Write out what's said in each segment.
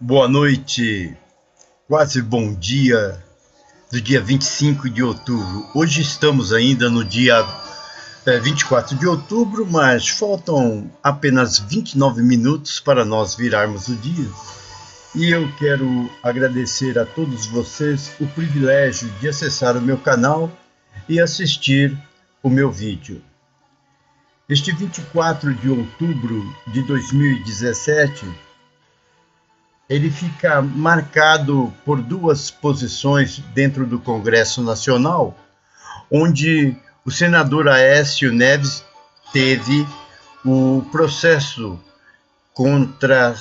Boa noite, quase bom dia do dia 25 de outubro. Hoje estamos ainda no dia 24 de outubro, mas faltam apenas 29 minutos para nós virarmos o dia. E eu quero agradecer a todos vocês o privilégio de acessar o meu canal e assistir o meu vídeo. Este 24 de outubro de 2017, ele fica marcado por duas posições dentro do Congresso Nacional, onde o senador Aécio Neves teve o processo contra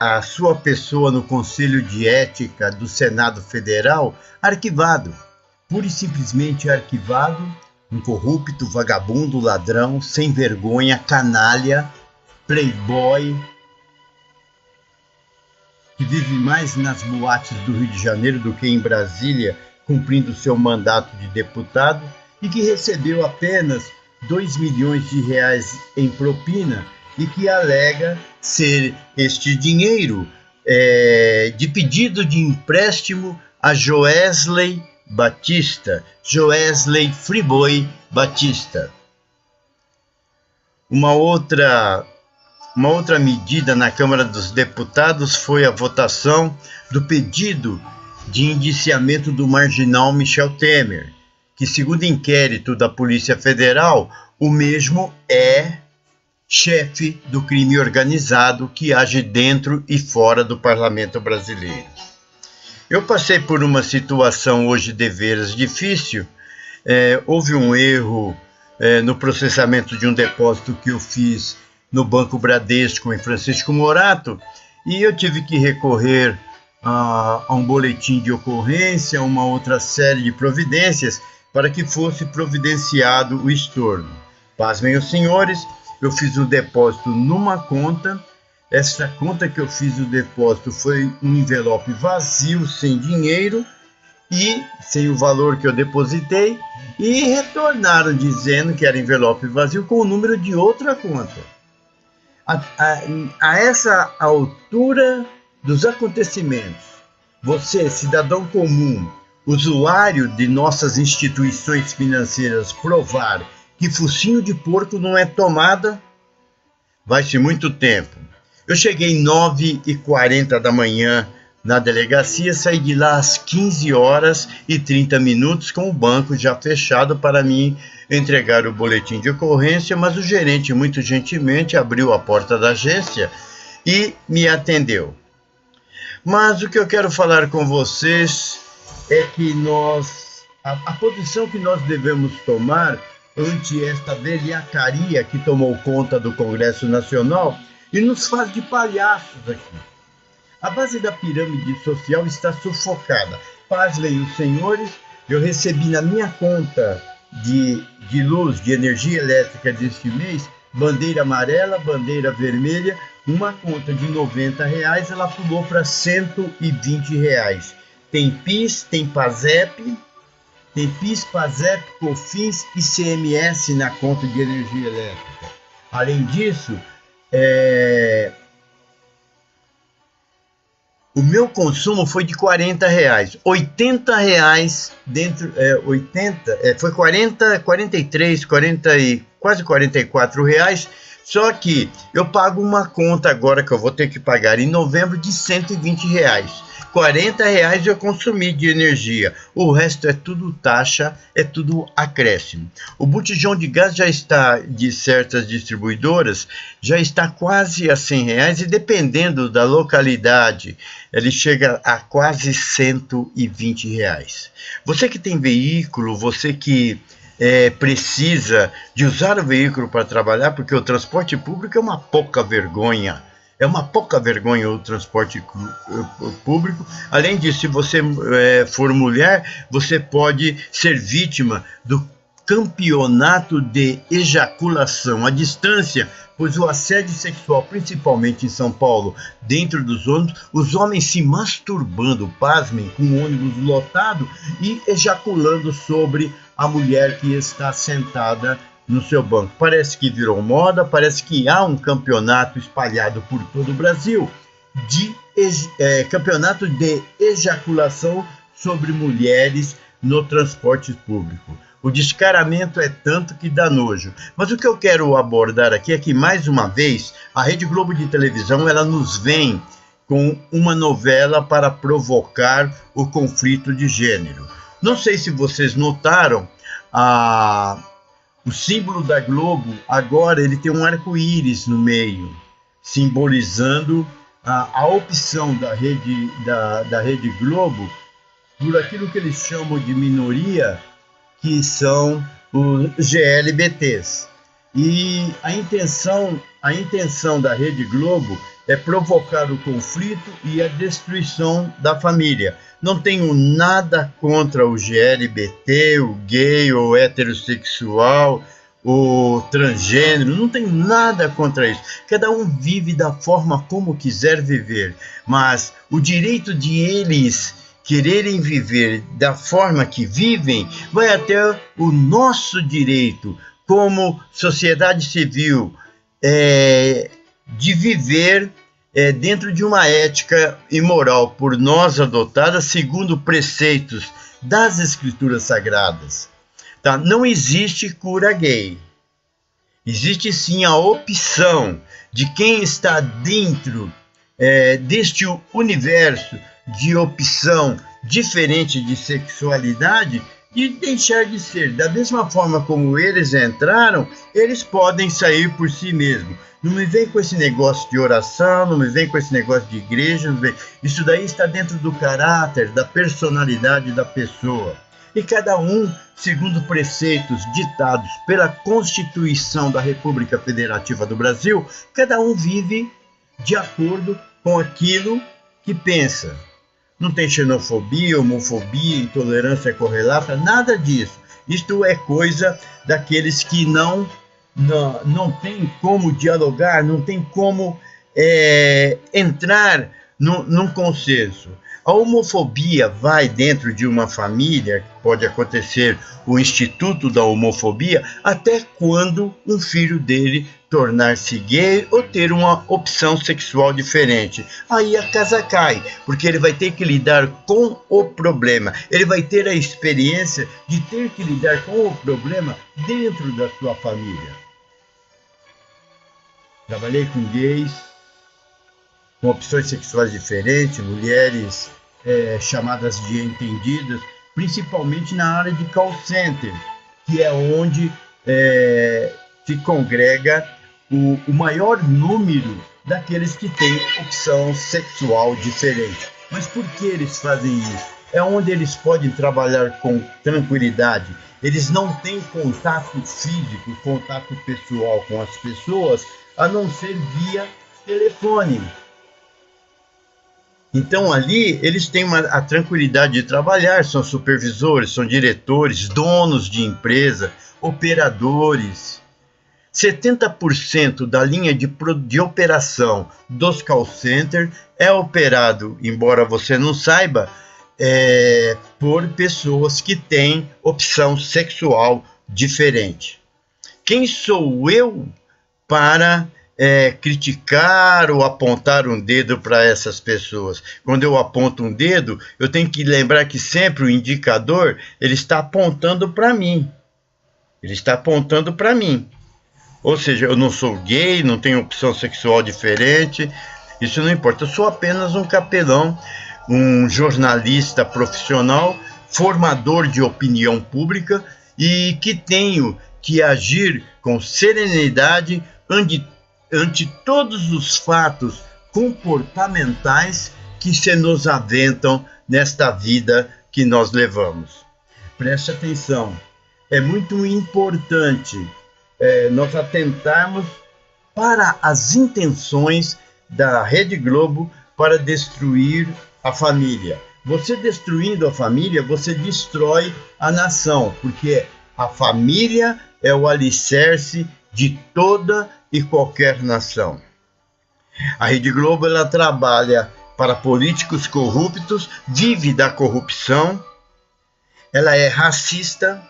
a sua pessoa no Conselho de Ética do Senado Federal arquivado, pura e simplesmente arquivado, um corrupto, vagabundo, ladrão, sem vergonha, canalha, playboy, que vive mais nas boates do Rio de Janeiro do que em Brasília, cumprindo seu mandato de deputado, e que recebeu apenas 2 milhões de reais em propina e que alega ser este dinheiro de pedido de empréstimo a Joesley Batista, Joesley Friboi Batista. Uma outra medida na Câmara dos Deputados foi a votação do pedido de indiciamento do marginal Michel Temer, que, segundo inquérito da Polícia Federal, o mesmo é chefe do crime organizado que age dentro e fora do Parlamento brasileiro. Eu passei por uma situação hoje deveras difícil. Houve um erro no processamento de um depósito que eu fiz no Banco Bradesco, em Francisco Morato, e eu tive que recorrer a um boletim de ocorrência, uma outra série de providências, para que fosse providenciado o estorno. Pasmem os senhores, eu fiz o depósito numa conta. Essa conta que eu fiz o depósito foi um envelope vazio, sem dinheiro e sem o valor que eu depositei, e retornaram dizendo que era envelope vazio com o número de outra conta. A essa altura dos acontecimentos, você, cidadão comum, usuário de nossas instituições financeiras, provar que focinho de porco não é tomada, vai-se muito tempo. Eu cheguei 9h40 da manhã na delegacia, saí de lá às 15h30 com o banco já fechado para mim entregar o boletim de ocorrência, mas o gerente muito gentilmente abriu a porta da agência e me atendeu. Mas o que eu quero falar com vocês é que a posição que nós devemos tomar ante esta velhacaria que tomou conta do Congresso Nacional e nos faz de palhaços aqui. A base da pirâmide social está sufocada. Pasmem os senhores, eu recebi na minha conta de luz, de energia elétrica deste mês, bandeira amarela, bandeira vermelha, uma conta de R$90, ela pulou para R$120. Tem PIS, tem PASEP, COFINS e CMS na conta de energia elétrica. Além disso, o meu consumo foi de R$40, R$80 dentro, 80, foi 40, 43, 40 e quase R$44, só que eu pago uma conta agora que eu vou ter que pagar em novembro de R$120. R$40 eu consumi de energia, o resto é tudo taxa, é tudo acréscimo. O botijão de gás já está, de certas distribuidoras, já está quase a R$100 e dependendo da localidade, ele chega a quase R$120. Você que tem veículo, você que precisa de usar o veículo para trabalhar, porque o transporte público é uma pouca vergonha. É uma pouca vergonha o transporte público. Além disso, se você for mulher, você pode ser vítima do campeonato de ejaculação à distância, pois o assédio sexual, principalmente em São Paulo, dentro dos ônibus, os homens se masturbando, pasmem, com o ônibus lotado e ejaculando sobre a mulher que está sentada no seu banco. Parece que virou moda, parece que há um campeonato espalhado por todo o Brasil de campeonato de ejaculação sobre mulheres no transporte público. O descaramento é tanto que dá nojo. Mas o que eu quero abordar aqui é que, mais uma vez, a Rede Globo de televisão ela nos vem com uma novela para provocar o conflito de gênero. Não sei se vocês notaram, o símbolo da Globo agora ele tem um arco-íris no meio, simbolizando a opção da Rede Globo por aquilo que eles chamam de minoria, que são os GLBTs. E a intenção da Rede Globo é provocar o conflito e a destruição da família. Não tenho nada contra o GLBT, o gay, o heterossexual, o transgênero, não tenho nada contra isso. Cada um vive da forma como quiser viver, mas o direito de eles quererem viver da forma que vivem vai até o nosso direito como sociedade civil de viver dentro de uma ética e moral por nós adotada segundo preceitos das Escrituras Sagradas. Tá? Não existe cura gay. Existe sim a opção de quem está dentro deste universo de opção diferente de sexualidade de deixar de ser. Da mesma forma como eles entraram, eles podem sair por si mesmos. Não me vem com esse negócio de oração, não me vem com esse negócio de igreja. Isso daí está dentro do caráter, da personalidade da pessoa. E cada um, segundo preceitos ditados pela Constituição da República Federativa do Brasil, cada um vive de acordo com aquilo que pensa. Não tem xenofobia, homofobia, intolerância correlata, nada disso. Isto é coisa daqueles que não tem como dialogar, não tem como entrar num consenso. A homofobia vai dentro de uma família, pode acontecer o instituto da homofobia, até quando um filho dele tornar-se gay ou ter uma opção sexual diferente. Aí a casa cai, porque ele vai ter que lidar com o problema. Ele vai ter a experiência de ter que lidar com o problema dentro da sua família. Trabalhei com gays, com opções sexuais diferentes, mulheres chamadas de entendidas, principalmente na área de call center, que é onde se congrega o maior número daqueles que têm opção sexual diferente. Mas por que eles fazem isso? É onde eles podem trabalhar com tranquilidade. Eles não têm contato físico, contato pessoal com as pessoas, a não ser via telefone. Então ali eles têm a tranquilidade de trabalhar, são supervisores, são diretores, donos de empresa, operadores. 70% da linha de operação dos call centers é operado, embora você não saiba, por pessoas que têm opção sexual diferente. Quem sou eu para criticar ou apontar um dedo para essas pessoas? Quando eu aponto um dedo, eu tenho que lembrar que sempre o indicador ele está apontando para mim. Ele está apontando para mim. Ou seja, eu não sou gay, não tenho opção sexual diferente, isso não importa. Eu sou apenas um capelão, um jornalista profissional, formador de opinião pública e que tenho que agir com serenidade ante todos os fatos comportamentais que se nos aventam nesta vida que nós levamos. Preste atenção, é muito importante nós atentarmos para as intenções da Rede Globo para destruir a família. Você destruindo a família, você destrói a nação, porque a família é o alicerce de toda e qualquer nação. A Rede Globo ela trabalha para políticos corruptos, vive da corrupção, ela é racista,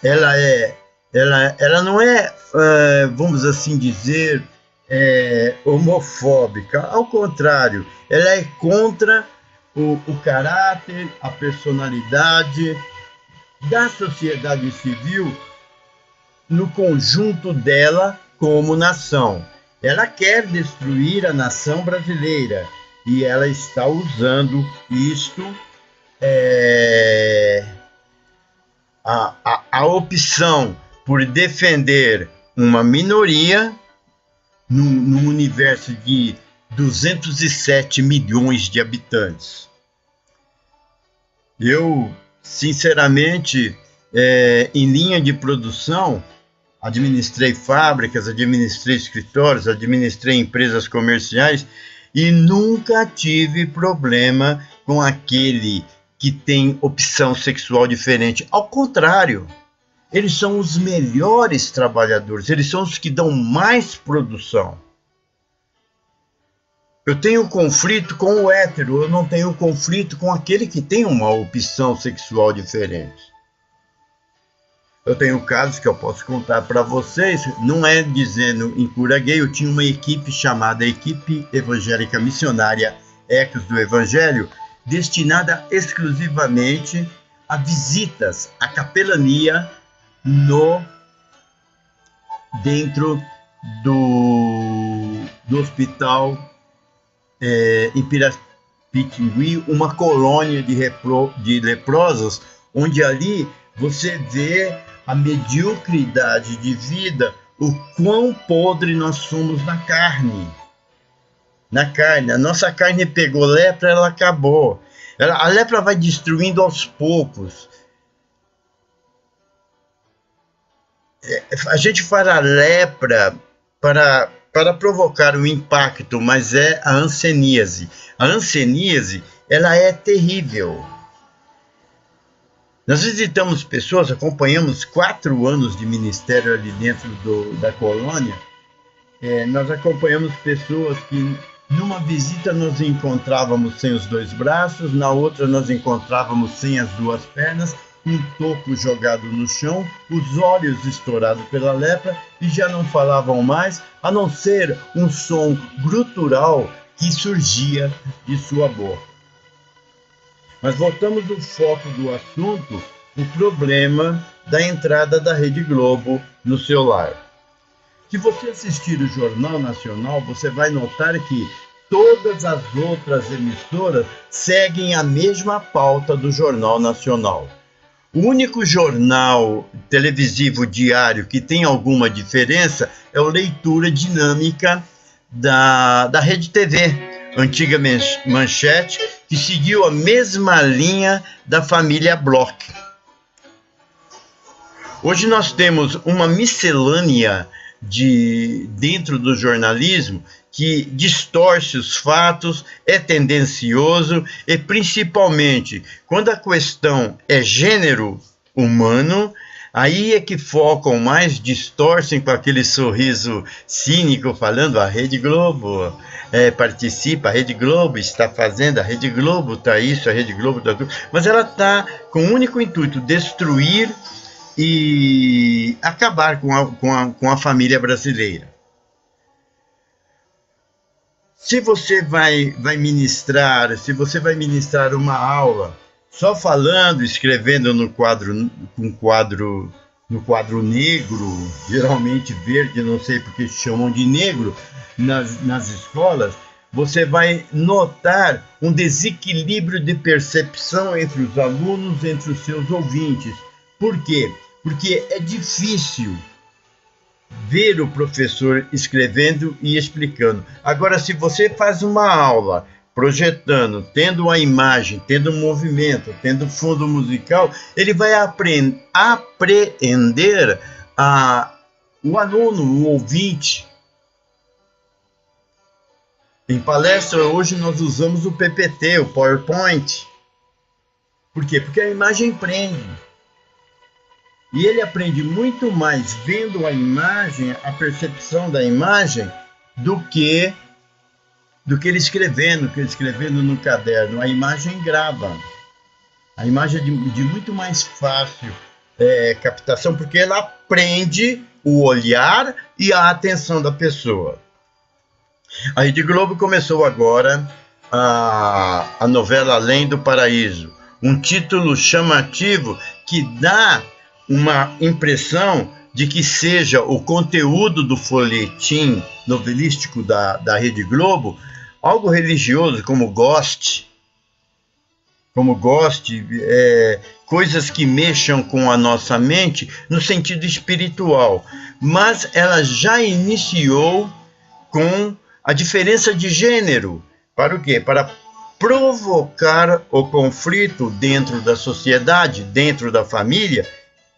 ela não é, vamos assim dizer, homofóbica. Ao contrário, ela é contra o caráter, a personalidade da sociedade civil no conjunto dela como nação. Ela quer destruir a nação brasileira e ela está usando isto, a opção por defender uma minoria num universo de 207 milhões de habitantes. Eu, sinceramente, em linha de produção, administrei fábricas, administrei escritórios, administrei empresas comerciais e nunca tive problema com aquele que tem opção sexual diferente. Ao contrário, eles são os melhores trabalhadores, eles são os que dão mais produção. Eu tenho conflito com o hétero, eu não tenho conflito com aquele que tem uma opção sexual diferente. Eu tenho casos que eu posso contar para vocês, não é dizendo em cura gay, eu tinha uma equipe chamada Equipe Evangélica Missionária Ecos do Evangelho, destinada exclusivamente a visitas, a capelania dentro do hospital em Pirapitingui, uma colônia de leprosos, onde ali você vê a mediocridade de vida, o quão podre nós somos na carne. A nossa carne pegou lepra, ela acabou. A lepra vai destruindo aos poucos. A gente fala lepra para provocar um impacto, mas é a hanseníase. A hanseníase, ela é terrível. Nós visitamos pessoas, acompanhamos 4 anos de ministério ali dentro da colônia. Nós acompanhamos pessoas que numa visita nós encontrávamos sem os 2 braços, na outra nós encontrávamos sem as 2 pernas, um toco jogado no chão, os olhos estourados pela lepra e já não falavam mais, a não ser um som gutural que surgia de sua boca. Mas voltamos ao foco do assunto, o problema da entrada da Rede Globo no seu lar. Se você assistir o Jornal Nacional, você vai notar que todas as outras emissoras seguem a mesma pauta do Jornal Nacional. O único jornal televisivo diário que tem alguma diferença é o Leitura Dinâmica da Rede TV, antiga Manchete, que seguiu a mesma linha da família Bloch. Hoje nós temos uma miscelânea dentro do jornalismo que distorce os fatos, é tendencioso e, principalmente, quando a questão é gênero humano, aí é que focam mais, distorcem com aquele sorriso cínico, falando a Rede Globo participa, a Rede Globo está fazendo, a Rede Globo está isso, a Rede Globo está tudo. Mas ela está com o único intuito, destruir e acabar com a família brasileira. Se você vai ministrar uma aula só falando, escrevendo no quadro negro, geralmente verde, não sei porque chamam de negro, nas escolas, você vai notar um desequilíbrio de percepção entre os alunos, entre os seus ouvintes. Por quê? Porque é difícil ver o professor escrevendo e explicando. Agora, se você faz uma aula projetando, tendo a imagem, tendo movimento, tendo fundo musical, ele vai apreender o aluno, o ouvinte. Em palestra, hoje nós usamos o PPT, o PowerPoint. Por quê? Porque a imagem prende. E ele aprende muito mais vendo a imagem, a percepção da imagem, do que ele escrevendo no caderno. A imagem grava. A imagem é de muito mais fácil captação, porque ela prende o olhar e a atenção da pessoa. A Rede Globo começou agora a novela Além do Paraíso, um título chamativo que dá uma impressão de que seja o conteúdo do folhetim novelístico da Rede Globo algo religioso, como coisas que mexam com a nossa mente no sentido espiritual. Mas ela já iniciou com a diferença de gênero. Para o quê? Para provocar o conflito dentro da sociedade, dentro da família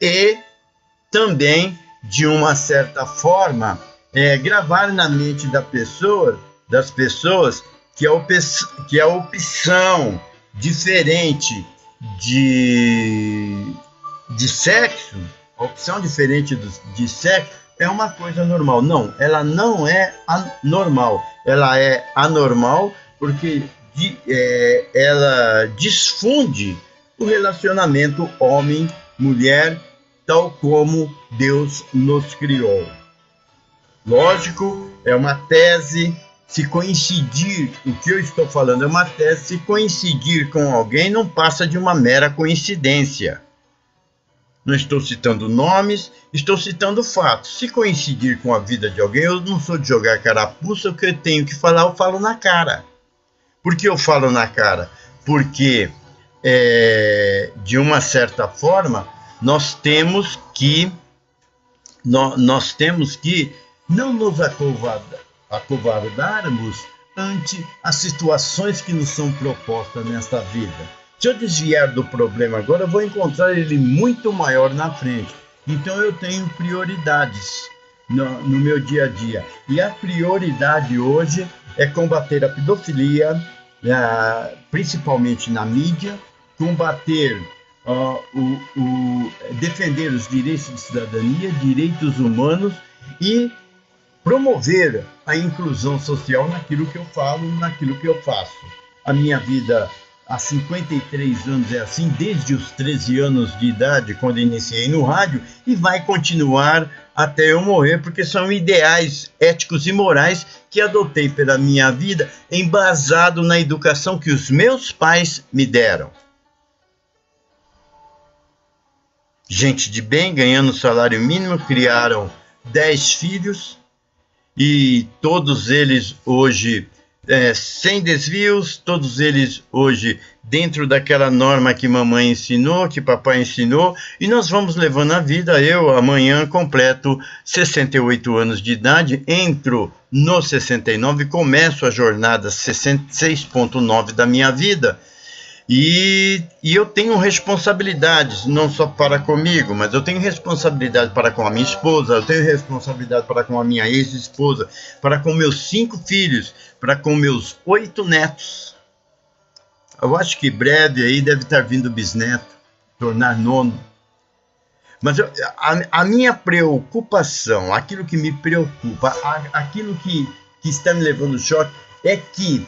e também, de uma certa forma, gravar na mente das pessoas que a opção diferente de sexo, a opção diferente de sexo é uma coisa normal. Não, ela não é anormal. Ela é anormal porque ela desfunde o relacionamento homem-mulher, tal como Deus nos criou. Lógico, é uma tese. Se coincidir, o que eu estou falando é uma tese, se coincidir com alguém, não passa de uma mera coincidência. Não estou citando nomes, estou citando fatos. Se coincidir com a vida de alguém, eu não sou de jogar carapuça, o que eu tenho que falar, eu falo na cara. Por que eu falo na cara? Porque, de uma certa forma, nós temos que não nos acovardarmos ante as situações que nos são propostas nesta vida. Se eu desviar do problema agora, eu vou encontrar ele muito maior na frente. Então eu tenho prioridades no meu dia a dia. E a prioridade hoje é combater a pedofilia, principalmente na mídia, combater, defender os direitos de cidadania, direitos humanos e promover a inclusão social naquilo que eu falo, naquilo que eu faço. A minha vida há 53 anos é assim, desde os 13 anos de idade, quando iniciei no rádio, e vai continuar até eu morrer, porque são ideais éticos e morais que adotei pela minha vida, embasado na educação que os meus pais me deram. Gente de bem, ganhando salário mínimo, criaram 10 filhos, e todos eles hoje sem desvios, todos eles hoje dentro daquela norma que mamãe ensinou, que papai ensinou, e nós vamos levando a vida. Eu amanhã completo 68 anos de idade, entro no 69 e começo a jornada 66.9 da minha vida. E eu tenho responsabilidades, não só para comigo, mas eu tenho responsabilidade para com a minha esposa, eu tenho responsabilidade para com a minha ex-esposa, para com meus 5 filhos, para com meus 8 netos. Eu acho que breve aí deve estar vindo bisneto, tornar nono. Mas a minha preocupação, aquilo que me preocupa, aquilo que está me levando choque, é que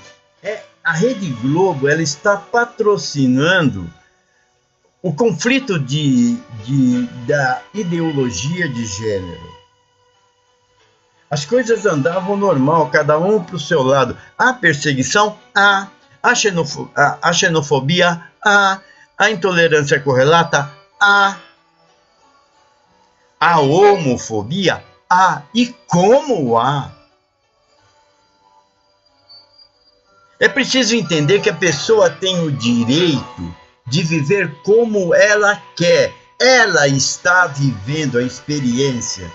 a Rede Globo ela está patrocinando o conflito da ideologia de gênero. As coisas andavam normal, cada um para o seu lado. A perseguição, a xenofobia, a intolerância correlata, a homofobia, e como há. É preciso entender que a pessoa tem o direito de viver como ela quer. Ela está vivendo a experiência.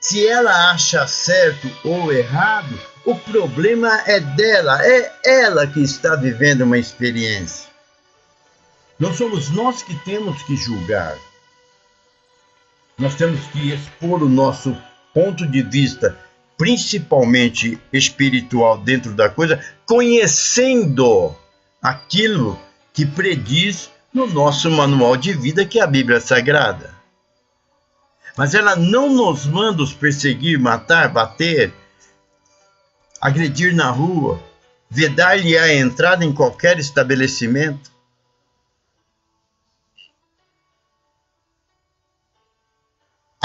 Se ela acha certo ou errado, o problema é dela. É ela que está vivendo uma experiência. Não somos nós que temos que julgar. Nós temos que expor o nosso ponto de vista, principalmente espiritual, dentro da coisa, conhecendo aquilo que prediz no nosso manual de vida, que é a Bíblia Sagrada. Mas ela não nos manda os perseguir, matar, bater, agredir na rua, vedar-lhe a entrada em qualquer estabelecimento.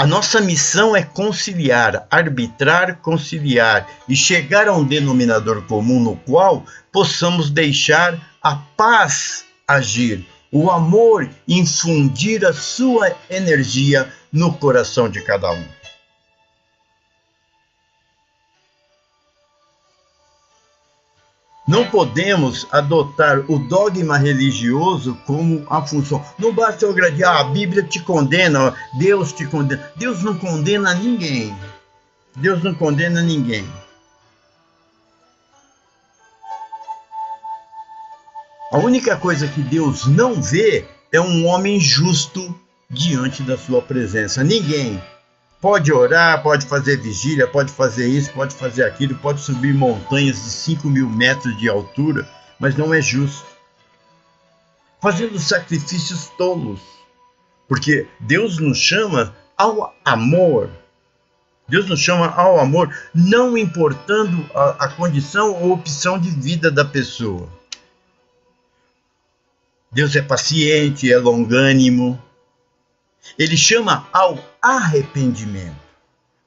A nossa missão é conciliar, arbitrar, conciliar e chegar a um denominador comum no qual possamos deixar a paz agir, o amor infundir a sua energia no coração de cada um. Não podemos adotar o dogma religioso como a função. Não basta eu agredir, a Bíblia te condena, Deus te condena. Deus não condena ninguém. Deus não condena ninguém. A única coisa que Deus não vê é um homem justo diante da sua presença. Ninguém pode orar, pode fazer vigília, pode fazer isso, pode fazer aquilo, pode subir montanhas de 5.000 metros de altura, mas não é justo. Fazendo sacrifícios tolos, porque Deus nos chama ao amor. Deus nos chama ao amor, não importando a condição ou opção de vida da pessoa. Deus é paciente, é longânimo. Ele chama ao arrependimento.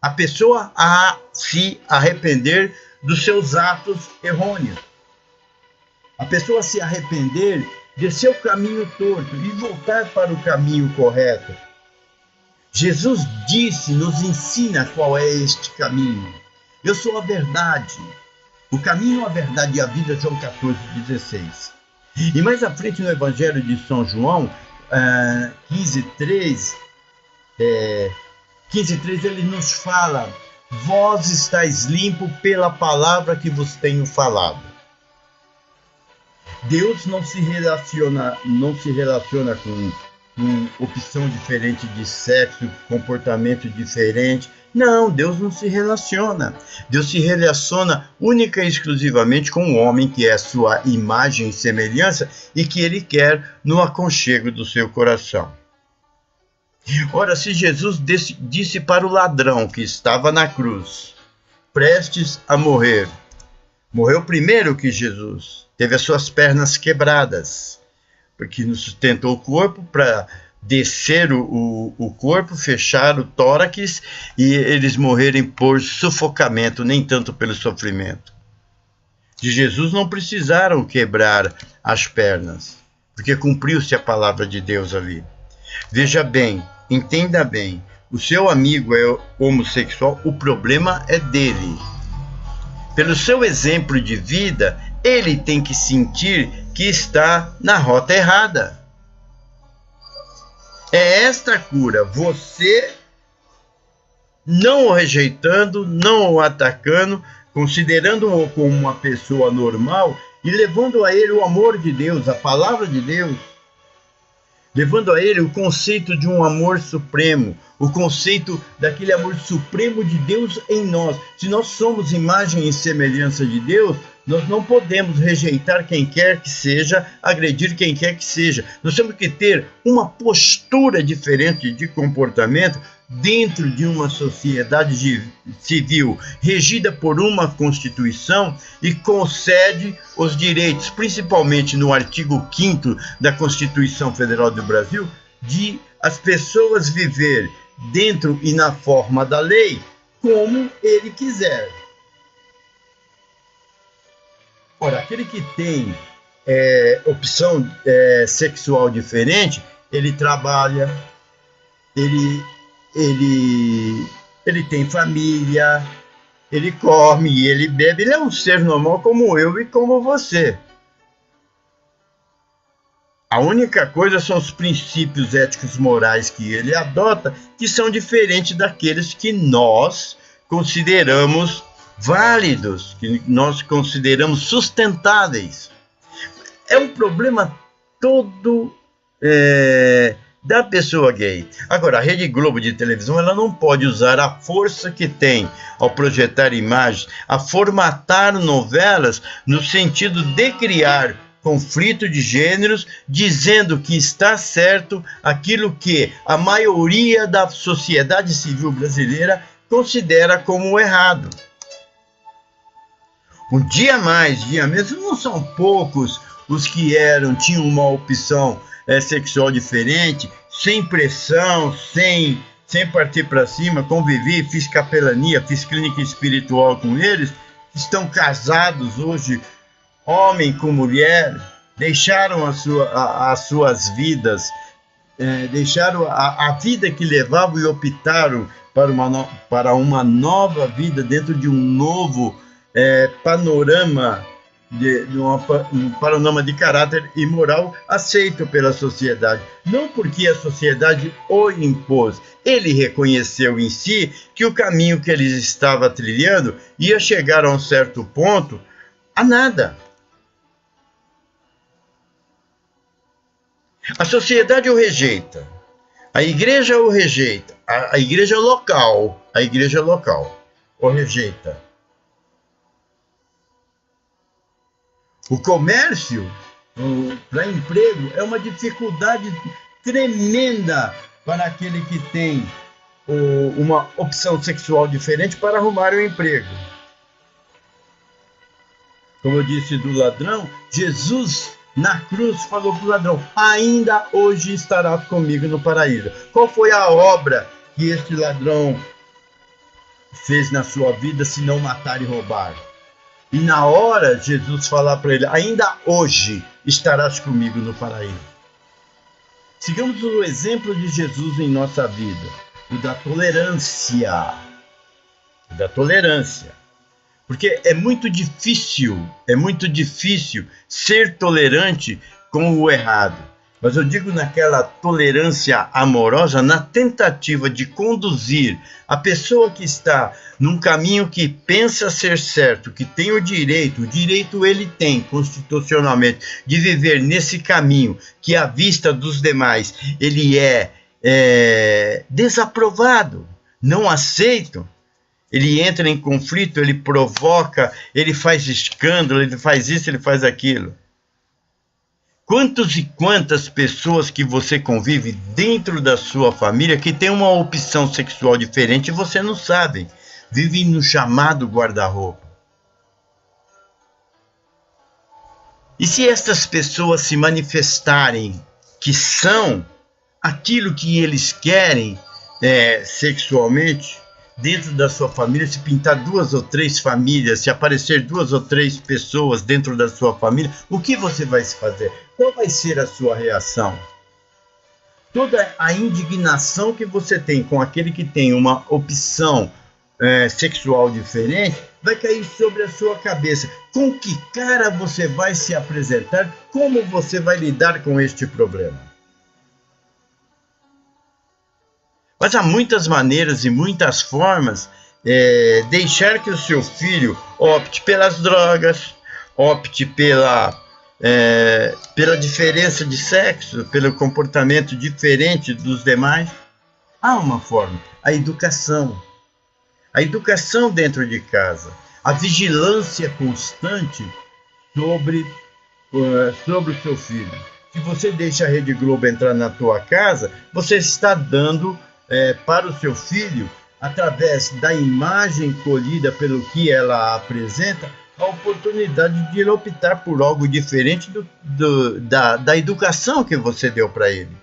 A pessoa a se arrepender dos seus atos errôneos. A pessoa se arrepender de seu caminho torto e voltar para o caminho correto. Jesus disse, nos ensina qual é este caminho. Eu sou a verdade. O caminho, a verdade e a vida, João 14:16. E mais à frente no Evangelho de São João, 15:3, ele nos fala: vós estáis limpo pela palavra que vos tenho falado. Deus não se relaciona com opção diferente de sexo, comportamento diferente. Não, Deus não se relaciona. Deus se relaciona única e exclusivamente com o homem, que é sua imagem e semelhança, e que ele quer no aconchego do seu coração. Ora, se Jesus disse para o ladrão que estava na cruz, prestes a morrer, morreu primeiro que Jesus, teve as suas pernas quebradas, porque não sustentou o corpo para descer o corpo, fechar o tórax e eles morrerem por sufocamento, nem tanto pelo sofrimento. De Jesus não precisaram quebrar as pernas, porque cumpriu-se a palavra de Deus ali. Veja bem, entenda bem, o seu amigo é homossexual, o problema é dele. Pelo seu exemplo de vida, ele tem que sentir que está na rota errada. É esta cura, você não o rejeitando, não o atacando, considerando-o como uma pessoa normal e levando a ele o amor de Deus, a palavra de Deus, levando a ele o conceito de um amor supremo, o conceito daquele amor supremo de Deus em nós. Se nós somos imagem e semelhança de Deus, nós não podemos rejeitar quem quer que seja, agredir quem quer que seja. Nós temos que ter uma postura diferente de comportamento dentro de uma sociedade civil regida por uma Constituição e concede os direitos, principalmente no artigo 5º da Constituição Federal do Brasil, de as pessoas viver dentro e na forma da lei como ele quiser. Ora, aquele que tem opção sexual diferente, ele trabalha, ele tem família, ele come, ele bebe, ele é um ser normal como eu e como você. A única coisa são os princípios éticos morais que ele adota, que são diferentes daqueles que nós consideramos válidos, que nós consideramos sustentáveis. É um problema todo da pessoa gay. Agora, a Rede Globo de televisão, ela não pode usar a força que tem ao projetar imagens, a formatar novelas no sentido de criar conflito de gêneros, dizendo que está certo aquilo que a maioria da sociedade civil brasileira considera como errado. Um dia mais, dia menos, não são poucos os que tinham uma opção sexual diferente, sem pressão, sem sem partir para cima, convivi, fiz capelania, fiz clínica espiritual com eles, estão casados hoje, homem com mulher, deixaram as suas vidas, deixaram a vida que levavam e optaram para uma nova vida dentro de um novo panorama, um panorama de caráter e moral aceito pela sociedade. Não porque a sociedade o impôs, ele reconheceu em si que o caminho que ele estava trilhando ia chegar a um certo ponto a nada. A sociedade o rejeita, a igreja o rejeita, a igreja local o rejeita. O comércio para emprego é uma dificuldade tremenda para aquele que tem uma opção sexual diferente para arrumar um emprego. Como eu disse do ladrão, Jesus na cruz falou para o ladrão: ainda hoje estarás comigo no paraíso. Qual foi a obra que este ladrão fez na sua vida, se não matar e roubar? E na hora Jesus falar para ele: ainda hoje estarás comigo no paraíso. Sigamos o exemplo de Jesus em nossa vida, o da tolerância. Porque é muito difícil ser tolerante com o errado. Mas eu digo naquela tolerância amorosa, na tentativa de conduzir a pessoa que está num caminho que pensa ser certo, que tem o direito ele tem constitucionalmente de viver nesse caminho que à vista dos demais ele é desaprovado, não aceito. Ele entra em conflito, ele provoca, ele faz escândalo, ele faz isso, ele faz aquilo. Quantos e quantas pessoas que você convive dentro da sua família que tem uma opção sexual diferente e você não sabe, vivem no chamado guarda-roupa. E se estas pessoas se manifestarem que são aquilo que eles querem sexualmente, dentro da sua família, se pintar 2 ou 3 famílias, se aparecer 2 ou 3 pessoas dentro da sua família, o que você vai fazer? Qual vai ser a sua reação? Toda a indignação que você tem com aquele que tem uma opção sexual diferente vai cair sobre a sua cabeça. Com que cara você vai se apresentar? Como você vai lidar com este problema? Mas há muitas maneiras e muitas formas deixar que o seu filho opte pelas drogas, opte pela diferença de sexo, pelo comportamento diferente dos demais. Há uma forma, a educação dentro de casa, a vigilância constante sobre o seu filho. Se você deixa a Rede Globo entrar na tua casa, você está dando para o seu filho, através da imagem colhida pelo que ela apresenta, a oportunidade de ele optar por algo diferente da educação que você deu para ele.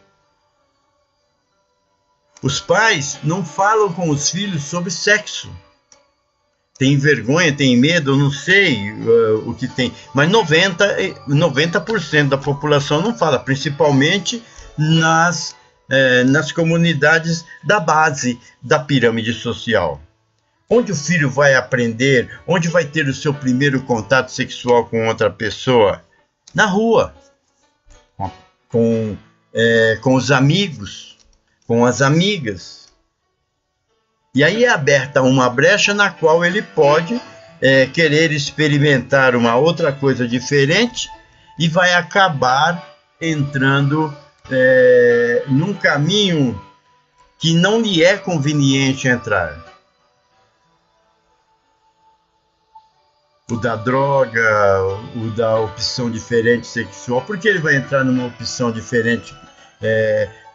Os pais não falam com os filhos sobre sexo. Tem vergonha, tem medo, eu não sei o que tem. Mas 90% da população não fala, principalmente nas comunidades da base da pirâmide social. Onde o filho vai aprender, onde vai ter o seu primeiro contato sexual com outra pessoa? Na rua, com os amigos, com as amigas. E aí é aberta uma brecha na qual ele pode querer experimentar uma outra coisa diferente e vai acabar entrando num caminho que não lhe é conveniente entrar. O da droga, o da opção diferente sexual. Por que ele vai entrar numa opção diferente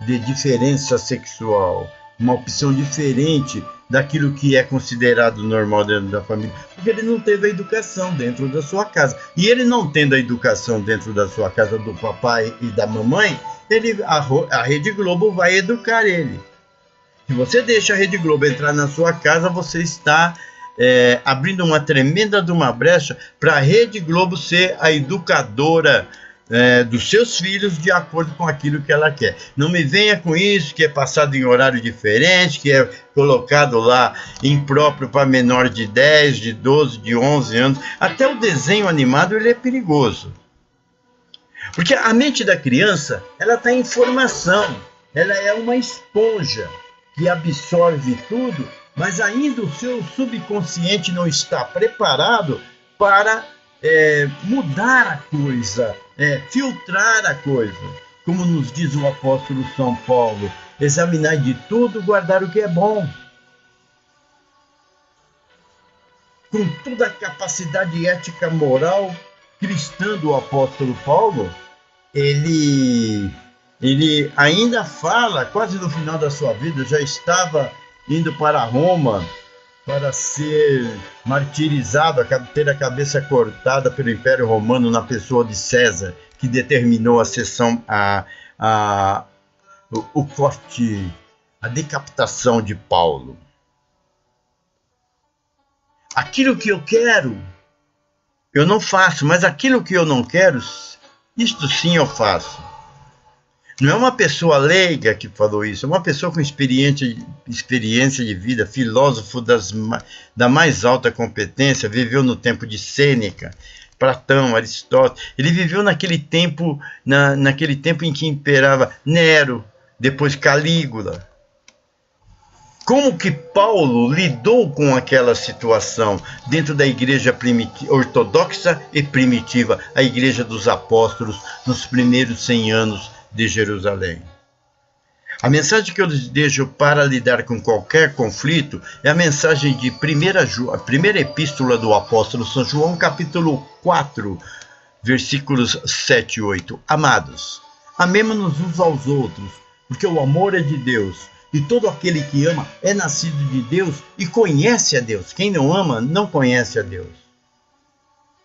de diferença sexual? Uma opção diferente daquilo que é considerado normal dentro da família? Porque ele não teve a educação dentro da sua casa. E ele não tendo a educação dentro da sua casa do papai e da mamãe, a Rede Globo vai educar ele. Se você deixa a Rede Globo entrar na sua casa, você está abrindo uma tremenda de uma brecha para a Rede Globo ser a educadora dos seus filhos de acordo com aquilo que ela quer. Não me venha com isso, que é passado em horário diferente, que é colocado lá impróprio para menor de 10, de 12, de 11 anos. Até o desenho animado ele é perigoso. Porque a mente da criança, ela está em formação, ela é uma esponja que absorve tudo, mas ainda o seu subconsciente não está preparado para mudar a coisa, filtrar a coisa. Como nos diz o apóstolo São Paulo, examinar de tudo, guardar o que é bom. Com toda a capacidade ética moral cristã do apóstolo Paulo, ele ainda fala, quase no final da sua vida, já estava indo para Roma para ser martirizado, ter a cabeça cortada pelo Império Romano na pessoa de César, que determinou o corte, a decapitação de Paulo. Aquilo que eu quero, eu não faço, mas aquilo que eu não quero, isto sim eu faço. Não é uma pessoa leiga que falou isso, é uma pessoa com experiência de vida, filósofo da mais alta competência, viveu no tempo de Sêneca, Platão, Aristóteles. Ele viveu naquele tempo em que imperava Nero, depois Calígula. Como que Paulo lidou com aquela situação dentro da igreja ortodoxa e primitiva, a igreja dos apóstolos, nos primeiros 100 anos de Jerusalém? A mensagem que eu lhes deixo para lidar com qualquer conflito é a mensagem de a primeira epístola do apóstolo São João, capítulo 4, versículos 7 e 8. Amados, amemo-nos uns aos outros, porque o amor é de Deus. E todo aquele que ama é nascido de Deus e conhece a Deus. Quem não ama, não conhece a Deus.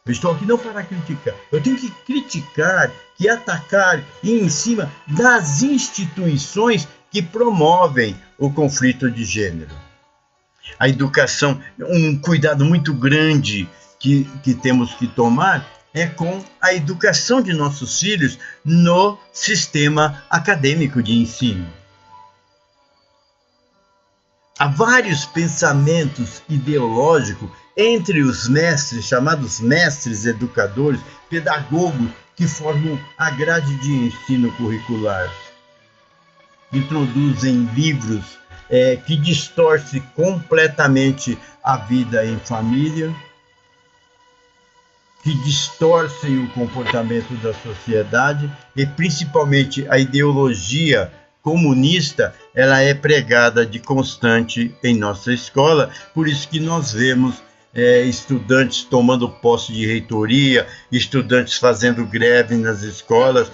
Eu estou aqui não para criticar. Eu tenho que criticar, que atacar e ir em cima das instituições que promovem o conflito de gênero. A educação, um cuidado muito grande que temos que tomar é com a educação de nossos filhos no sistema acadêmico de ensino. Há vários pensamentos ideológicos entre os mestres, chamados mestres educadores, pedagogos, que formam a grade de ensino curricular. Introduzem livros que distorcem completamente a vida em família, que distorcem o comportamento da sociedade e principalmente a ideologia comunista, ela é pregada de constante em nossa escola, por isso que nós vemos estudantes tomando posse de reitoria, estudantes fazendo greve nas escolas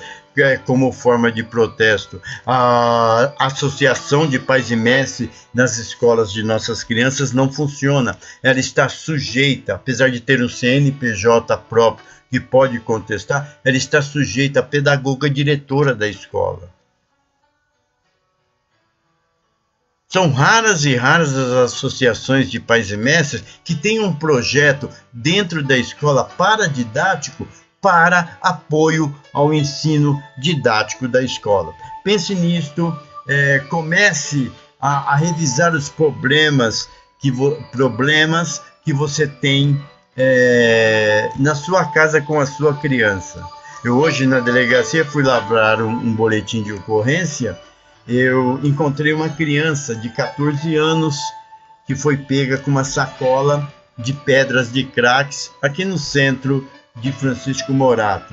como forma de protesto. A associação de pais e mestres nas escolas de nossas crianças não funciona, ela está sujeita, apesar de ter um CNPJ próprio que pode contestar, ela está sujeita à pedagoga diretora da escola. São raras e raras as associações de pais e mestres que têm um projeto dentro da escola paradidático para apoio ao ensino didático da escola. Pense nisto, comece a revisar os problemas que você tem na sua casa com a sua criança. Eu hoje na delegacia fui lavrar um boletim de ocorrência. Eu encontrei uma criança de 14 anos que foi pega com uma sacola de pedras de craques aqui no centro de Francisco Morato.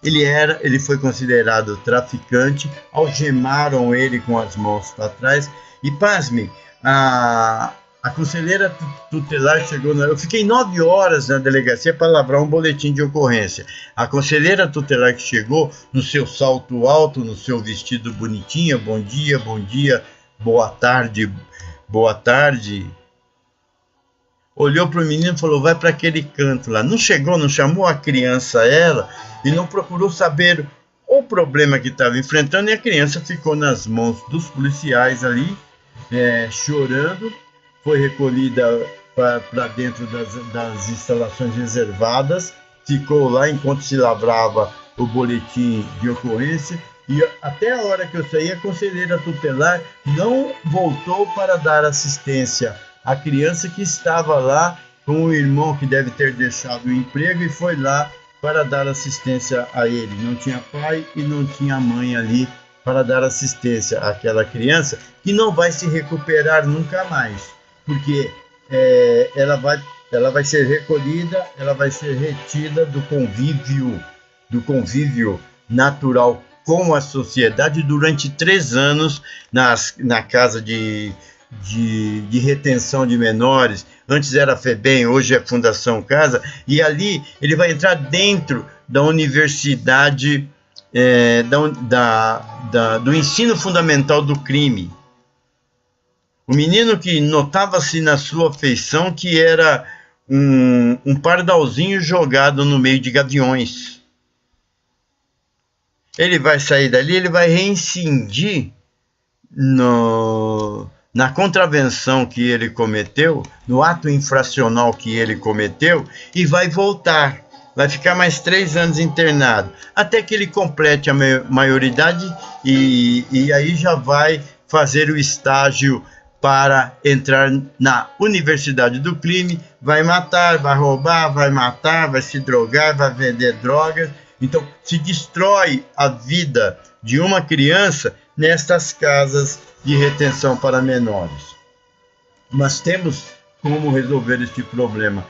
Ele foi considerado traficante, algemaram ele com as mãos para trás e, pasme, a conselheira tutelar chegou... Eu fiquei 9 horas na delegacia para lavrar um boletim de ocorrência. A conselheira tutelar que chegou, no seu salto alto, no seu vestido bonitinho, bom dia, boa tarde, olhou para o menino e falou, vai para aquele canto lá. Não chamou a criança ela e não procurou saber o problema que estava enfrentando, e a criança ficou nas mãos dos policiais ali, chorando, foi recolhida para dentro das instalações reservadas, ficou lá enquanto se lavrava o boletim de ocorrência, e até a hora que eu saí, a conselheira tutelar não voltou para dar assistência à criança que estava lá com o irmão que deve ter deixado o emprego e foi lá para dar assistência a ele. Não tinha pai e não tinha mãe ali para dar assistência àquela criança, que não vai se recuperar nunca mais, porque ela vai ser recolhida, ela vai ser retida do convívio natural com a sociedade durante 3 anos na casa de retenção de menores. Antes era FEBEM, hoje é Fundação Casa, e ali ele vai entrar dentro da universidade do ensino fundamental do crime. O menino que notava-se na sua feição que era um pardalzinho jogado no meio de gaviões. Ele vai sair dali, ele vai reincidir na contravenção que ele cometeu, no ato infracional que ele cometeu, e vai voltar. Vai ficar mais 3 anos internado, até que ele complete a maioridade e aí já vai fazer o estágio para entrar na universidade do crime, vai matar, vai roubar, vai matar, vai se drogar, vai vender drogas. Então, se destrói a vida de uma criança nestas casas de retenção para menores. Mas temos como resolver este problema,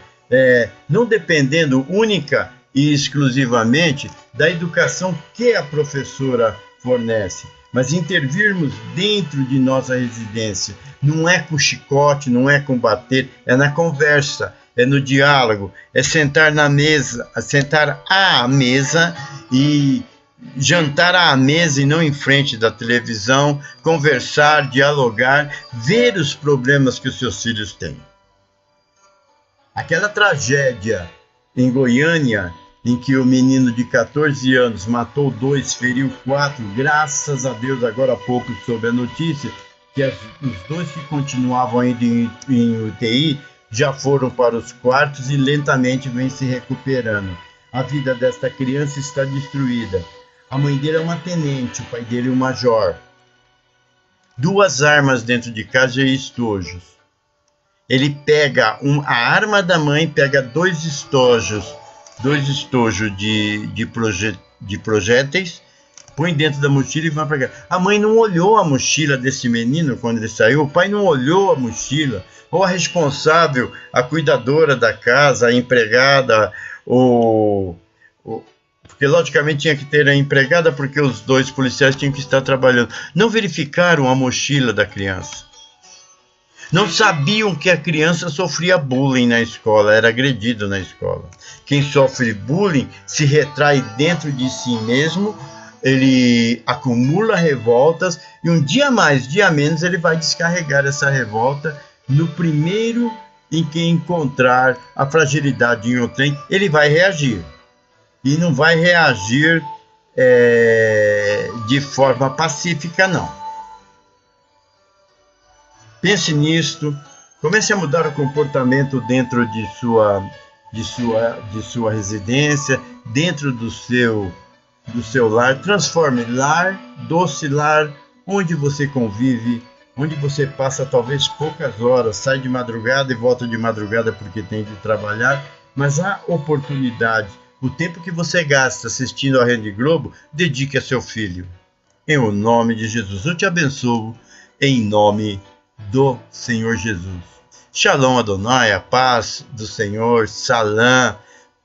não dependendo única e exclusivamente da educação que a professora fornece, mas intervirmos dentro de nossa residência. Não é com chicote, não é com bater, é na conversa, é no diálogo, é sentar à mesa e jantar à mesa e não em frente da televisão, conversar, dialogar, ver os problemas que os seus filhos têm. Aquela tragédia em Goiânia, em que o menino de 14 anos matou 2, feriu 4, graças a Deus, agora há pouco soube a notícia, que os 2 que continuavam ainda em UTI já foram para os quartos e lentamente vem se recuperando. A vida desta criança está destruída. A mãe dele é uma tenente, o pai dele é um major. 2 armas dentro de casa e estojos. Ele pega a arma da mãe, pega 2 estojos de projéteis, põe dentro da mochila e vai para casa. A mãe não olhou a mochila desse menino quando ele saiu, o pai não olhou a mochila, ou a responsável, a cuidadora da casa, a empregada, porque logicamente tinha que ter a empregada, porque os 2 policiais tinham que estar trabalhando. Não verificaram a mochila da criança. Não sabiam que a criança sofria bullying na escola, era agredido na escola. Quem sofre bullying se retrai dentro de si mesmo, ele acumula revoltas e um dia mais, dia menos, ele vai descarregar essa revolta no primeiro em que encontrar a fragilidade em outrem, ele vai reagir. E não vai reagir de forma pacífica, não. Pense nisto, comece a mudar o comportamento dentro de sua residência, dentro do seu lar. Transforme lar, doce lar, onde você convive, onde você passa talvez poucas horas, sai de madrugada e volta de madrugada porque tem de trabalhar, mas há oportunidade. O tempo que você gasta assistindo a Rede Globo, dedique a seu filho. Em o nome de Jesus, eu te abençoo, em nome do Senhor Jesus. Shalom Adonai, a paz do Senhor, Salam,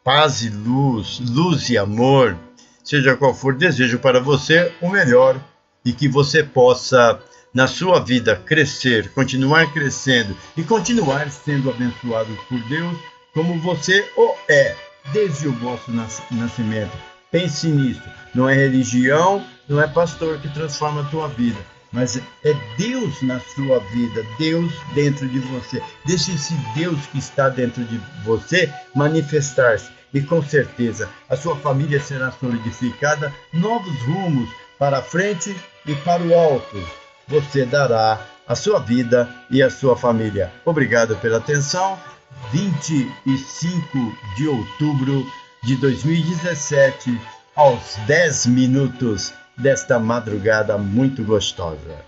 paz e luz, luz e amor. Seja qual for, desejo para você o melhor e que você possa, na sua vida, crescer, continuar crescendo e continuar sendo abençoado por Deus como você o é, desde o vosso nascimento. Pense nisso. Não é religião, não é pastor que transforma a tua vida, mas é Deus na sua vida, Deus dentro de você. Deixe esse Deus que está dentro de você manifestar-se e com certeza a sua família será solidificada, novos rumos para a frente e para o alto você dará a sua vida e a sua família. Obrigado pela atenção. 25 de outubro de 2017, aos 10 minutos desta madrugada muito gostosa.